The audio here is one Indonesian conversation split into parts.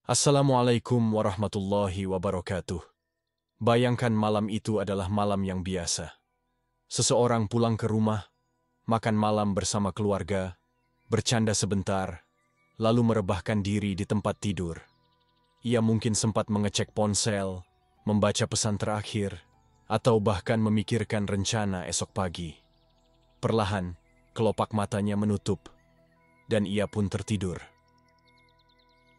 Assalamualaikum warahmatullahi wabarakatuh. Bayangkan malam itu adalah malam yang biasa. Seseorang pulang ke rumah, makan malam bersama keluarga, bercanda sebentar, lalu merebahkan diri di tempat tidur. Ia mungkin sempat mengecek ponsel, membaca pesan terakhir, atau bahkan memikirkan rencana esok pagi. Perlahan, kelopak matanya menutup, dan ia pun tertidur.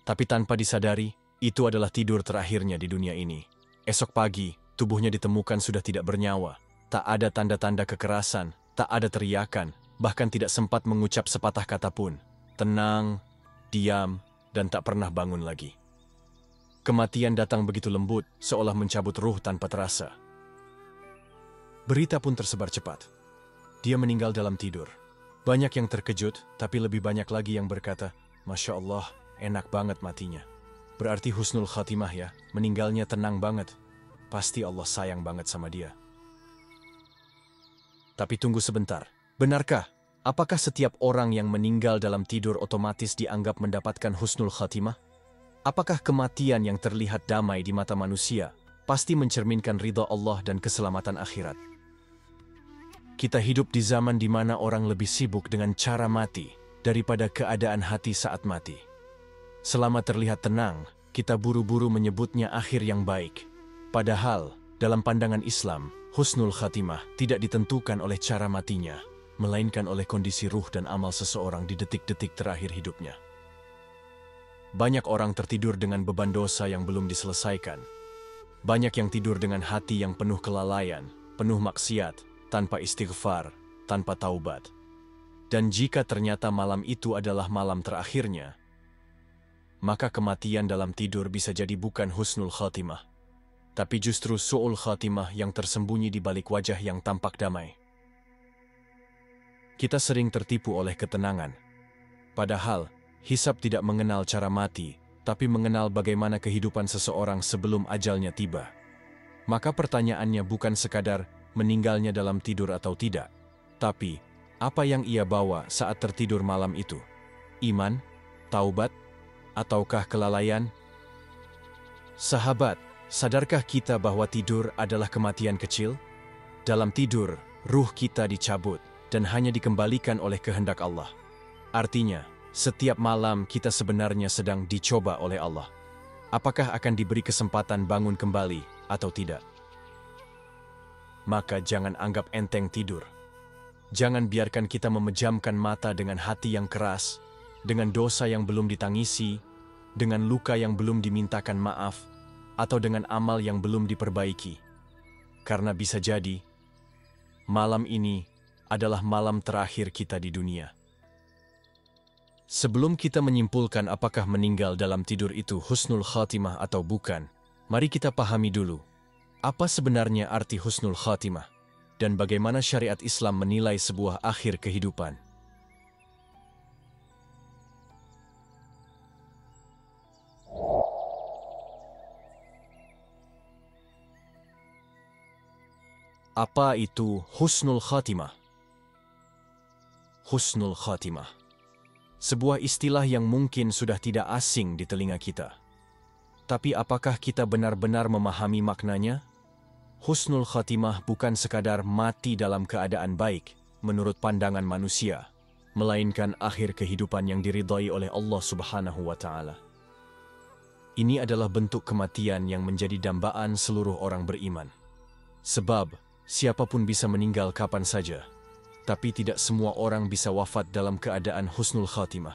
Tapi tanpa disadari, itu adalah tidur terakhirnya di dunia ini. Esok pagi, tubuhnya ditemukan sudah tidak bernyawa. Tak ada tanda-tanda kekerasan, tak ada teriakan, bahkan tidak sempat mengucap sepatah kata pun. Tenang, diam, dan tak pernah bangun lagi. Kematian datang begitu lembut, seolah mencabut ruh tanpa terasa. Berita pun tersebar cepat. Dia meninggal dalam tidur. Banyak yang terkejut, tapi lebih banyak lagi yang berkata, Masya Allah, enak banget matinya. Berarti husnul khatimah ya, meninggalnya tenang banget. Pasti Allah sayang banget sama dia. Tapi tunggu sebentar, benarkah? Apakah setiap orang yang meninggal dalam tidur otomatis dianggap mendapatkan husnul khatimah? Apakah kematian yang terlihat damai di mata manusia pasti mencerminkan ridha Allah dan keselamatan akhirat? Kita hidup di zaman di mana orang lebih sibuk dengan cara mati daripada keadaan hati saat mati. Selama terlihat tenang, kita buru-buru menyebutnya akhir yang baik. Padahal, dalam pandangan Islam, husnul khatimah tidak ditentukan oleh cara matinya, melainkan oleh kondisi ruh dan amal seseorang di detik-detik terakhir hidupnya. Banyak orang tertidur dengan beban dosa yang belum diselesaikan. Banyak yang tidur dengan hati yang penuh kelalaian, penuh maksiat, tanpa istighfar, tanpa taubat. Dan jika ternyata malam itu adalah malam terakhirnya, maka kematian dalam tidur bisa jadi bukan husnul khatimah, tapi justru su'ul khatimah yang tersembunyi di balik wajah yang tampak damai. Kita sering tertipu oleh ketenangan. Padahal, hisab tidak mengenal cara mati, tapi mengenal bagaimana kehidupan seseorang sebelum ajalnya tiba. Maka pertanyaannya bukan sekadar meninggalnya dalam tidur atau tidak, tapi apa yang ia bawa saat tertidur malam itu? Iman, taubat, ataukah kelalaian? Sahabat, sadarkah kita bahwa tidur adalah kematian kecil? Dalam tidur, ruh kita dicabut dan hanya dikembalikan oleh kehendak Allah. Artinya, setiap malam kita sebenarnya sedang dicoba oleh Allah. Apakah akan diberi kesempatan bangun kembali atau tidak? Maka jangan anggap enteng tidur. Jangan biarkan kita memejamkan mata dengan hati yang keras, dengan dosa yang belum ditangisi, dengan luka yang belum dimintakan maaf, atau dengan amal yang belum diperbaiki. Karena bisa jadi, malam ini adalah malam terakhir kita di dunia. Sebelum kita menyimpulkan apakah meninggal dalam tidur itu husnul khatimah atau bukan, mari kita pahami dulu, apa sebenarnya arti husnul khatimah, dan bagaimana syariat Islam menilai sebuah akhir kehidupan. Apa itu husnul khatimah? Husnul khatimah, sebuah istilah yang mungkin sudah tidak asing di telinga kita. Tapi apakah kita benar-benar memahami maknanya? Husnul khatimah bukan sekadar mati dalam keadaan baik menurut pandangan manusia, melainkan akhir kehidupan yang diridhai oleh Allah Subhanahu wa Ta'ala. Ini adalah bentuk kematian yang menjadi dambaan seluruh orang beriman. Sebab, siapapun bisa meninggal kapan saja, tapi tidak semua orang bisa wafat dalam keadaan husnul khatimah.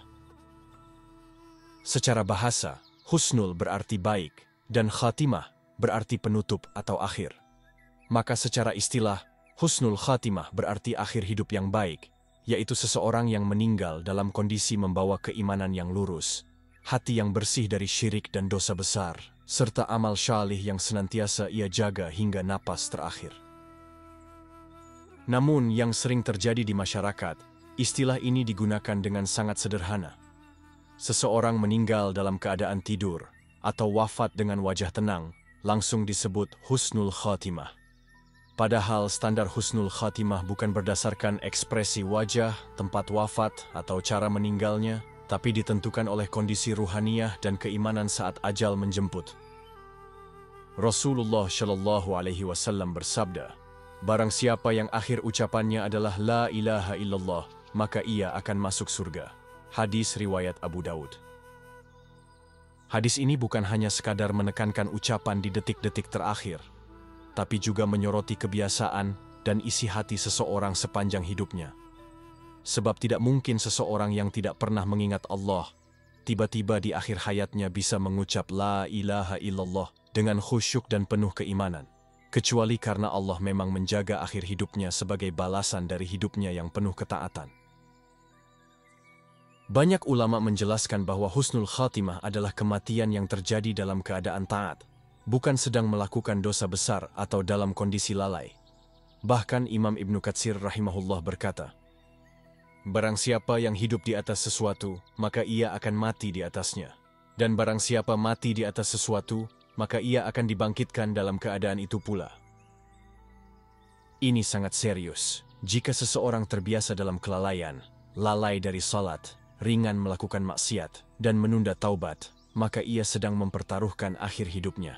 Secara bahasa, husnul berarti baik, dan khatimah berarti penutup atau akhir. Maka secara istilah, husnul khatimah berarti akhir hidup yang baik, yaitu seseorang yang meninggal dalam kondisi membawa keimanan yang lurus, hati yang bersih dari syirik dan dosa besar, serta amal syalih yang senantiasa ia jaga hingga napas terakhir. Namun yang sering terjadi di masyarakat, istilah ini digunakan dengan sangat sederhana. Seseorang meninggal dalam keadaan tidur atau wafat dengan wajah tenang, langsung disebut husnul khatimah. Padahal standar husnul khatimah bukan berdasarkan ekspresi wajah, tempat wafat, atau cara meninggalnya, tapi ditentukan oleh kondisi ruhaniyah dan keimanan saat ajal menjemput. Rasulullah Shallallahu Alaihi Wasallam bersabda, "Barang siapa yang akhir ucapannya adalah La ilaha illallah, maka ia akan masuk surga." Hadis riwayat Abu Daud. Hadis ini bukan hanya sekadar menekankan ucapan di detik-detik terakhir, tapi juga menyoroti kebiasaan dan isi hati seseorang sepanjang hidupnya. Sebab tidak mungkin seseorang yang tidak pernah mengingat Allah, tiba-tiba di akhir hayatnya bisa mengucap La ilaha illallah dengan khusyuk dan penuh keimanan, kecuali karena Allah memang menjaga akhir hidupnya sebagai balasan dari hidupnya yang penuh ketaatan. Banyak ulama menjelaskan bahwa husnul khatimah adalah kematian yang terjadi dalam keadaan taat, bukan sedang melakukan dosa besar atau dalam kondisi lalai. Bahkan Imam Ibnu Katsir rahimahullah berkata, "Barang siapa yang hidup di atas sesuatu, maka ia akan mati di atasnya. Dan barang siapa mati di atas sesuatu, maka ia akan dibangkitkan dalam keadaan itu pula." Ini sangat serius. Jika seseorang terbiasa dalam kelalaian, lalai dari salat, ringan melakukan maksiat, dan menunda taubat, maka ia sedang mempertaruhkan akhir hidupnya.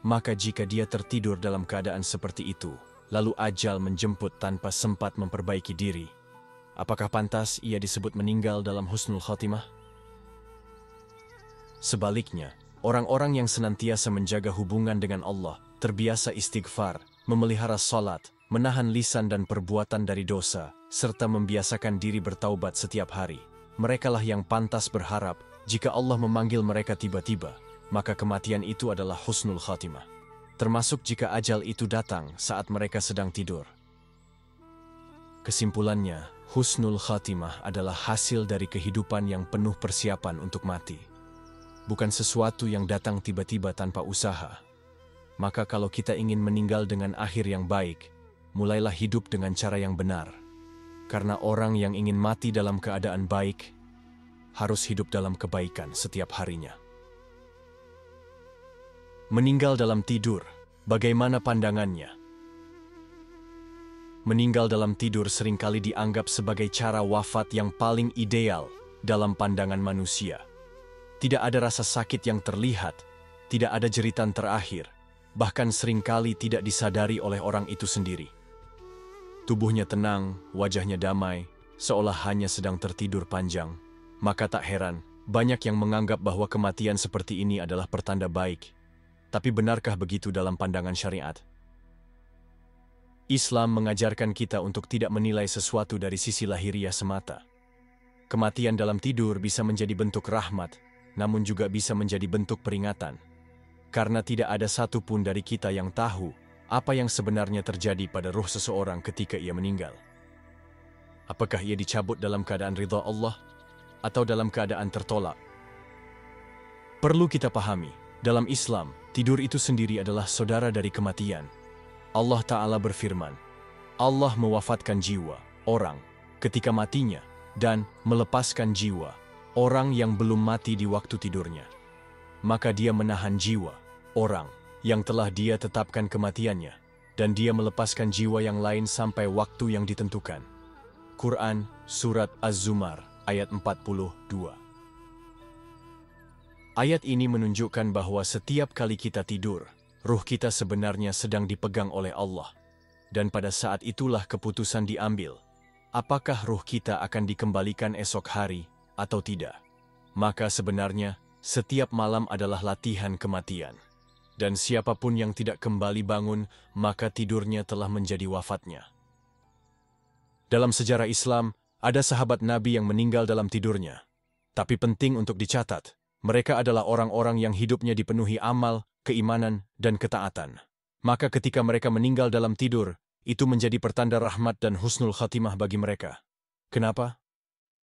Maka jika dia tertidur dalam keadaan seperti itu, lalu ajal menjemput tanpa sempat memperbaiki diri, apakah pantas ia disebut meninggal dalam husnul khatimah? Sebaliknya, orang-orang yang senantiasa menjaga hubungan dengan Allah, terbiasa istighfar, memelihara salat, menahan lisan dan perbuatan dari dosa, serta membiasakan diri bertaubat setiap hari, merekalah yang pantas berharap jika Allah memanggil mereka tiba-tiba, maka kematian itu adalah husnul khatimah. Termasuk jika ajal itu datang saat mereka sedang tidur. Kesimpulannya, husnul khatimah adalah hasil dari kehidupan yang penuh persiapan untuk mati. Bukan sesuatu yang datang tiba-tiba tanpa usaha. Maka kalau kita ingin meninggal dengan akhir yang baik, mulailah hidup dengan cara yang benar. Karena orang yang ingin mati dalam keadaan baik, harus hidup dalam kebaikan setiap harinya. Meninggal dalam tidur, bagaimana pandangannya? Meninggal dalam tidur seringkali dianggap sebagai cara wafat yang paling ideal dalam pandangan manusia. Tidak ada rasa sakit yang terlihat, tidak ada jeritan terakhir, bahkan seringkali tidak disadari oleh orang itu sendiri. Tubuhnya tenang, wajahnya damai, seolah hanya sedang tertidur panjang. Maka tak heran, banyak yang menganggap bahwa kematian seperti ini adalah pertanda baik. Tapi benarkah begitu dalam pandangan syariat? Islam mengajarkan kita untuk tidak menilai sesuatu dari sisi lahiriah semata. Kematian dalam tidur bisa menjadi bentuk rahmat, namun juga bisa menjadi bentuk peringatan. Karena tidak ada satu pun dari kita yang tahu apa yang sebenarnya terjadi pada ruh seseorang ketika ia meninggal. Apakah ia dicabut dalam keadaan ridha Allah atau dalam keadaan tertolak? Perlu kita pahami, dalam Islam, tidur itu sendiri adalah saudara dari kematian. Allah Ta'ala berfirman, Allah mewafatkan jiwa orang ketika matinya dan melepaskan jiwa orang yang belum mati di waktu tidurnya. Maka dia menahan jiwa orang yang telah dia tetapkan kematiannya, dan dia melepaskan jiwa yang lain sampai waktu yang ditentukan. Quran, Surat Az-Zumar, ayat 42. Ayat ini menunjukkan bahwa setiap kali kita tidur, ruh kita sebenarnya sedang dipegang oleh Allah. Dan pada saat itulah keputusan diambil, apakah ruh kita akan dikembalikan esok hari atau tidak. Maka sebenarnya, setiap malam adalah latihan kematian. Dan siapapun yang tidak kembali bangun, maka tidurnya telah menjadi wafatnya. Dalam sejarah Islam, ada sahabat Nabi yang meninggal dalam tidurnya. Tapi penting untuk dicatat, mereka adalah orang-orang yang hidupnya dipenuhi amal, keimanan, dan ketaatan. Maka ketika mereka meninggal dalam tidur, itu menjadi pertanda rahmat dan husnul khatimah bagi mereka. Kenapa?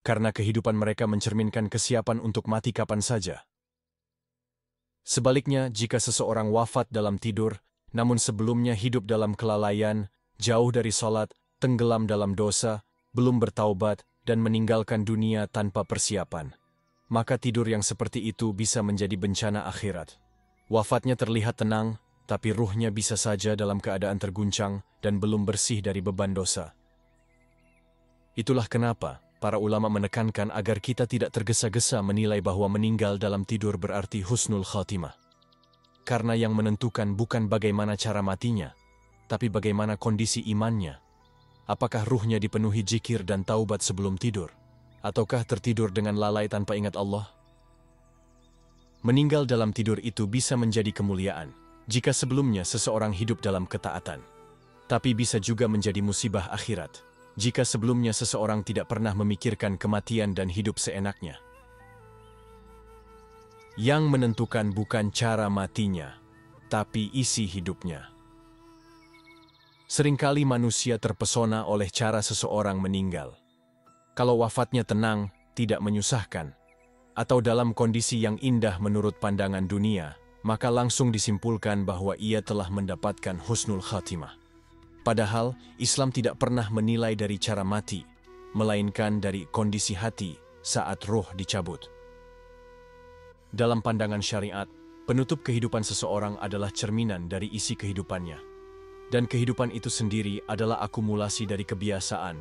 Karena kehidupan mereka mencerminkan kesiapan untuk mati kapan saja. Sebaliknya, jika seseorang wafat dalam tidur, namun sebelumnya hidup dalam kelalaian, jauh dari salat, tenggelam dalam dosa, belum bertaubat, dan meninggalkan dunia tanpa persiapan, maka tidur yang seperti itu bisa menjadi bencana akhirat. Wafatnya terlihat tenang, tapi ruhnya bisa saja dalam keadaan terguncang dan belum bersih dari beban dosa. Itulah kenapa para ulama menekankan agar kita tidak tergesa-gesa menilai bahwa meninggal dalam tidur berarti husnul khatimah. Karena yang menentukan bukan bagaimana cara matinya, tapi bagaimana kondisi imannya. Apakah ruhnya dipenuhi zikir dan taubat sebelum tidur, ataukah tertidur dengan lalai tanpa ingat Allah? Meninggal dalam tidur itu bisa menjadi kemuliaan jika sebelumnya seseorang hidup dalam ketaatan. Tapi bisa juga menjadi musibah akhirat jika sebelumnya seseorang tidak pernah memikirkan kematian dan hidup seenaknya. Yang menentukan bukan cara matinya, tapi isi hidupnya. Seringkali manusia terpesona oleh cara seseorang meninggal. Kalau wafatnya tenang, tidak menyusahkan, atau dalam kondisi yang indah menurut pandangan dunia, maka langsung disimpulkan bahwa ia telah mendapatkan husnul khatimah. Padahal, Islam tidak pernah menilai dari cara mati, melainkan dari kondisi hati saat roh dicabut. Dalam pandangan syariat, penutup kehidupan seseorang adalah cerminan dari isi kehidupannya. Dan kehidupan itu sendiri adalah akumulasi dari kebiasaan,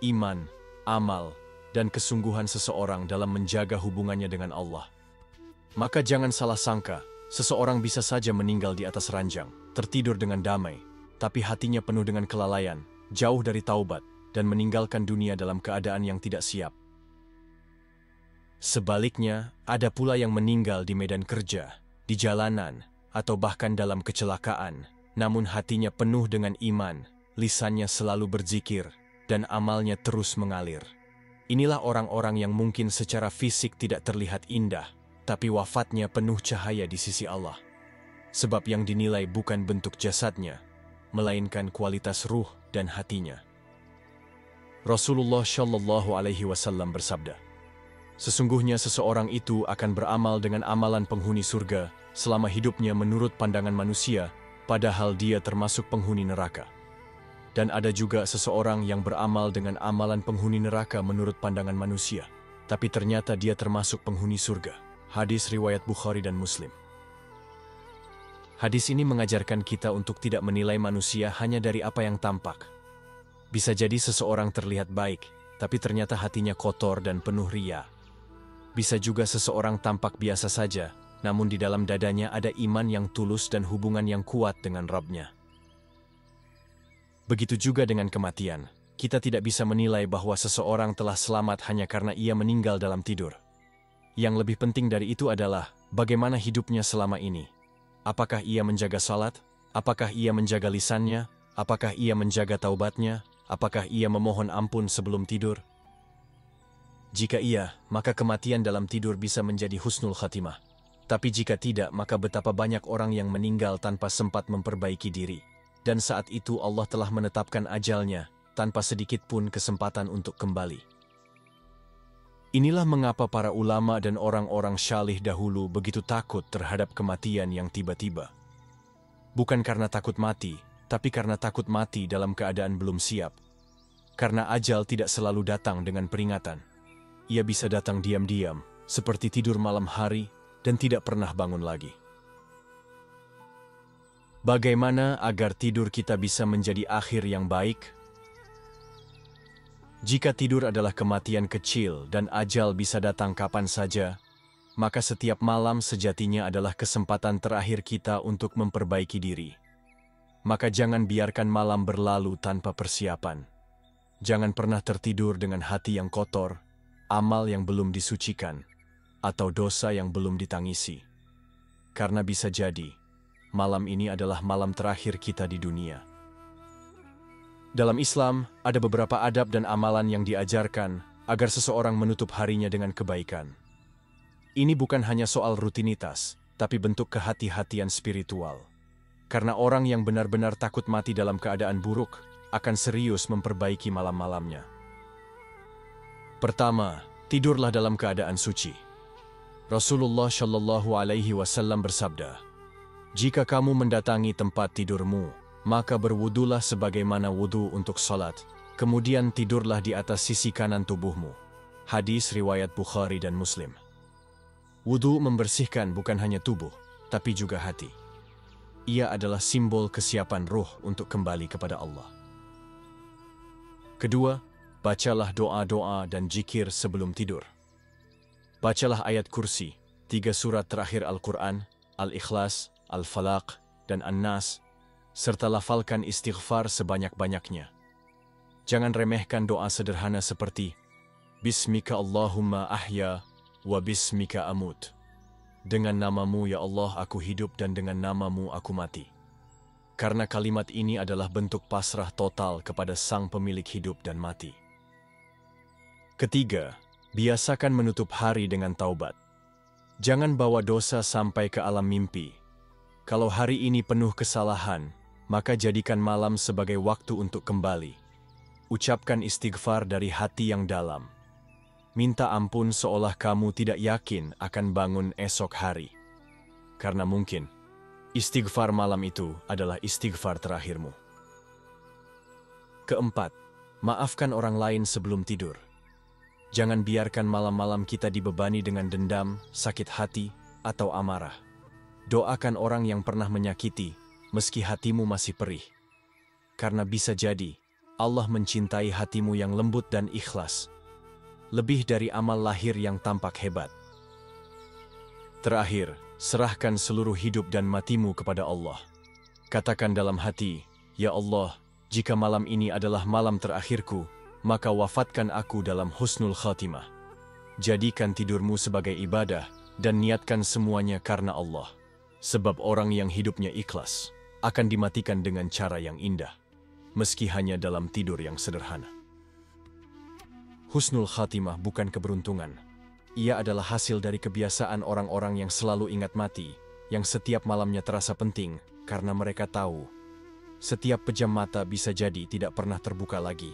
iman, amal, dan kesungguhan seseorang dalam menjaga hubungannya dengan Allah. Maka jangan salah sangka, seseorang bisa saja meninggal di atas ranjang, tertidur dengan damai, tapi hatinya penuh dengan kelalaian, jauh dari taubat, dan meninggalkan dunia dalam keadaan yang tidak siap. Sebaliknya, ada pula yang meninggal di medan kerja, di jalanan, atau bahkan dalam kecelakaan, namun hatinya penuh dengan iman, lisannya selalu berzikir, dan amalnya terus mengalir. Inilah orang-orang yang mungkin secara fisik tidak terlihat indah, tapi wafatnya penuh cahaya di sisi Allah. Sebab yang dinilai bukan bentuk jasadnya, melainkan kualitas ruh dan hatinya. Rasulullah Shallallahu Alaihi Wasallam bersabda, "Sesungguhnya seseorang itu akan beramal dengan amalan penghuni surga selama hidupnya menurut pandangan manusia, padahal dia termasuk penghuni neraka. Dan ada juga seseorang yang beramal dengan amalan penghuni neraka menurut pandangan manusia, tapi ternyata dia termasuk penghuni surga." Hadis riwayat Bukhari dan Muslim. Hadis ini mengajarkan kita untuk tidak menilai manusia hanya dari apa yang tampak. Bisa jadi seseorang terlihat baik, tapi ternyata hatinya kotor dan penuh riya. Bisa juga seseorang tampak biasa saja, namun di dalam dadanya ada iman yang tulus dan hubungan yang kuat dengan Rabb-Nya. Begitu juga dengan kematian. Kita tidak bisa menilai bahwa seseorang telah selamat hanya karena ia meninggal dalam tidur. Yang lebih penting dari itu adalah bagaimana hidupnya selama ini. Apakah ia menjaga salat? Apakah ia menjaga lisannya? Apakah ia menjaga taubatnya? Apakah ia memohon ampun sebelum tidur? Jika iya, maka kematian dalam tidur bisa menjadi husnul khatimah. Tapi jika tidak, maka betapa banyak orang yang meninggal tanpa sempat memperbaiki diri. Dan saat itu Allah telah menetapkan ajalnya, tanpa sedikit pun kesempatan untuk kembali. Inilah mengapa para ulama dan orang-orang syalih dahulu begitu takut terhadap kematian yang tiba-tiba. Bukan karena takut mati, tapi karena takut mati dalam keadaan belum siap. Karena ajal tidak selalu datang dengan peringatan. Ia bisa datang diam-diam, seperti tidur malam hari, dan tidak pernah bangun lagi. Bagaimana agar tidur kita bisa menjadi akhir yang baik? Jika tidur adalah kematian kecil dan ajal bisa datang kapan saja, maka setiap malam sejatinya adalah kesempatan terakhir kita untuk memperbaiki diri. Maka jangan biarkan malam berlalu tanpa persiapan. Jangan pernah tertidur dengan hati yang kotor, amal yang belum disucikan, atau dosa yang belum ditangisi. Karena bisa jadi, malam ini adalah malam terakhir kita di dunia. Dalam Islam, ada beberapa adab dan amalan yang diajarkan agar seseorang menutup harinya dengan kebaikan. Ini bukan hanya soal rutinitas, tapi bentuk kehati-hatian spiritual. Karena orang yang benar-benar takut mati dalam keadaan buruk akan serius memperbaiki malam-malamnya. Pertama, tidurlah dalam keadaan suci. Rasulullah Shallallahu Alaihi Wasallam bersabda, "Jika kamu mendatangi tempat tidurmu, maka berwudulah sebagaimana wudu untuk salat, kemudian tidurlah di atas sisi kanan tubuhmu." Hadis riwayat Bukhari dan Muslim. Wudu membersihkan bukan hanya tubuh, tapi juga hati. Ia adalah simbol kesiapan ruh untuk kembali kepada Allah. Kedua, bacalah doa-doa dan zikir sebelum tidur. Bacalah ayat kursi, 3 surat terakhir Al-Quran, Al-Ikhlas, Al-Falaq, dan An-Nas, serta lafalkan istighfar sebanyak-banyaknya. Jangan remehkan doa sederhana seperti Bismika Allahumma ahya wa bismika amut. Dengan namamu ya Allah aku hidup dan dengan namamu aku mati. Karena kalimat ini adalah bentuk pasrah total kepada Sang Pemilik hidup dan mati. Ketiga, biasakan menutup hari dengan taubat. Jangan bawa dosa sampai ke alam mimpi. Kalau hari ini penuh kesalahan, maka jadikan malam sebagai waktu untuk kembali. Ucapkan istighfar dari hati yang dalam. Minta ampun seolah kamu tidak yakin akan bangun esok hari. Karena mungkin, istighfar malam itu adalah istighfar terakhirmu. Keempat, maafkan orang lain sebelum tidur. Jangan biarkan malam-malam kita dibebani dengan dendam, sakit hati, atau amarah. Doakan orang yang pernah menyakiti, meski hatimu masih perih. Karena bisa jadi, Allah mencintai hatimu yang lembut dan ikhlas. Lebih dari amal lahir yang tampak hebat. Terakhir, serahkan seluruh hidup dan matimu kepada Allah. Katakan dalam hati, Ya Allah, jika malam ini adalah malam terakhirku, maka wafatkan aku dalam husnul khatimah. Jadikan tidurmu sebagai ibadah, dan niatkan semuanya karena Allah. Sebab orang yang hidupnya ikhlas, akan dimatikan dengan cara yang indah, meski hanya dalam tidur yang sederhana. Husnul khatimah bukan keberuntungan. Ia adalah hasil dari kebiasaan orang-orang yang selalu ingat mati, yang setiap malamnya terasa penting, karena mereka tahu, setiap pejam mata bisa jadi tidak pernah terbuka lagi.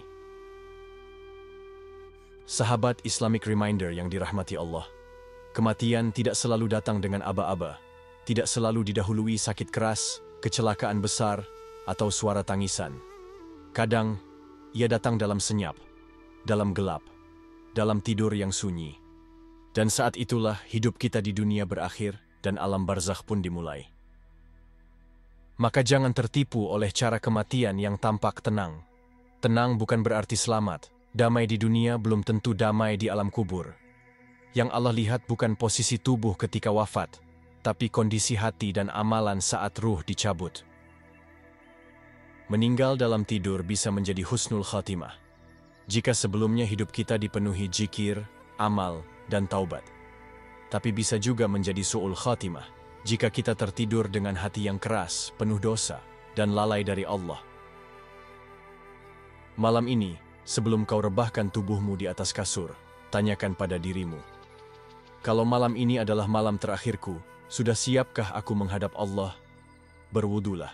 Sahabat Islamic Reminder yang dirahmati Allah, kematian tidak selalu datang dengan aba-aba, tidak selalu didahului sakit keras, kecelakaan besar, atau suara tangisan. Kadang, ia datang dalam senyap, dalam gelap, dalam tidur yang sunyi. Dan saat itulah hidup kita di dunia berakhir dan alam barzakh pun dimulai. Maka jangan tertipu oleh cara kematian yang tampak tenang. Tenang bukan berarti selamat. Damai di dunia belum tentu damai di alam kubur. Yang Allah lihat bukan posisi tubuh ketika wafat, tapi kondisi hati dan amalan saat ruh dicabut. Meninggal dalam tidur bisa menjadi husnul khatimah jika sebelumnya hidup kita dipenuhi zikir, amal, dan taubat. Tapi bisa juga menjadi su'ul khatimah jika kita tertidur dengan hati yang keras, penuh dosa, dan lalai dari Allah. Malam ini, sebelum kau rebahkan tubuhmu di atas kasur, tanyakan pada dirimu, kalau malam ini adalah malam terakhirku, sudah siapkah aku menghadap Allah? Berwudulah,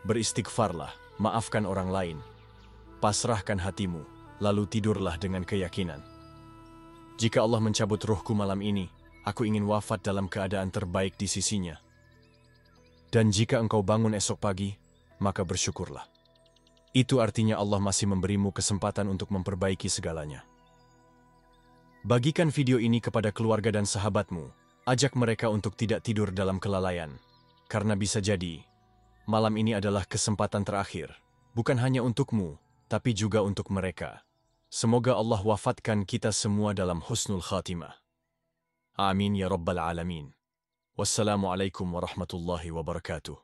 beristighfarlah, maafkan orang lain, pasrahkan hatimu, lalu tidurlah dengan keyakinan. Jika Allah mencabut ruhku malam ini, aku ingin wafat dalam keadaan terbaik di sisinya. Dan jika engkau bangun esok pagi, maka bersyukurlah. Itu artinya Allah masih memberimu kesempatan untuk memperbaiki segalanya. Bagikan video ini kepada keluarga dan sahabatmu. Ajak mereka untuk tidak tidur dalam kelalaian. Karena bisa jadi, malam ini adalah kesempatan terakhir. Bukan hanya untukmu, tapi juga untuk mereka. Semoga Allah wafatkan kita semua dalam husnul khatimah. Amin ya rabbal alamin. Wassalamualaikum warahmatullahi wabarakatuh.